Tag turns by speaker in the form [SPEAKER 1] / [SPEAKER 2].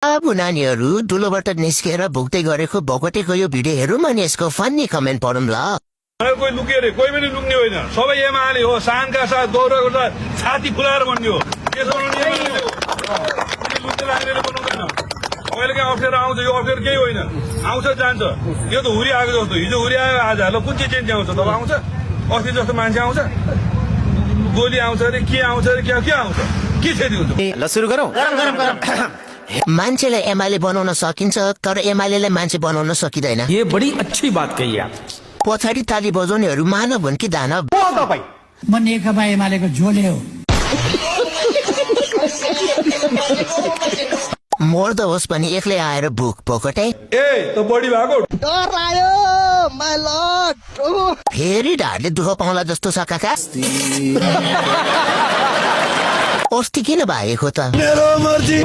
[SPEAKER 1] अब नानीहरू दुलोबाट निस्केर भुक्दै गरेको भोकटेको यो भिडियो हेरौँ अनि यसको फन्नी कमेन्ट पढौँ ल।
[SPEAKER 2] कोही लुक्यो अरे, कोही पनि लुक्ने होइन। सबै एमाले हो, शानका साथ गौरवको साथ छाती फुलाएर भन्ने हो। त्यसो लुक्ने लाग्नेले बनाउँदैन। कहिलेकाहीँ अप्ठ्यारो आउँछ, यो अप्ठ्यारो केही होइन। आउँछ जान्छ। यो त हुरी आएको जस्तो, हिजो हुरी आयो आज ल कुन चाहिँ चेन्ज आउँछ, तब आउँछ। अस्ति जस्तो मान्छे आउँछ, गोली आउँछ अरे, के आउँछ अरे, के आउँछ, के क्षति हुन्छ।
[SPEAKER 3] ल सुरु गरौँ।
[SPEAKER 1] मान्छेलाई एमाले बनाउन सकिन्छ, तर एमालेलाई मान्छे बनाउन सकिँदैन।
[SPEAKER 3] ये बड़ी अच्छी बात कही आप।
[SPEAKER 1] पछाडि ताली बजाउनेहरू मानव हुन् कि दानव?
[SPEAKER 4] म नेकपा एमालेको झोले हो।
[SPEAKER 1] मर्द होस् पनि एक्लै आएर भुक भोकटे।
[SPEAKER 2] ए त बढी भएको
[SPEAKER 1] फेरि ढाडले दुःख पाउला जस्तो छ काका। अस्ति किन भागेको त?
[SPEAKER 2] मेरो मर्जी।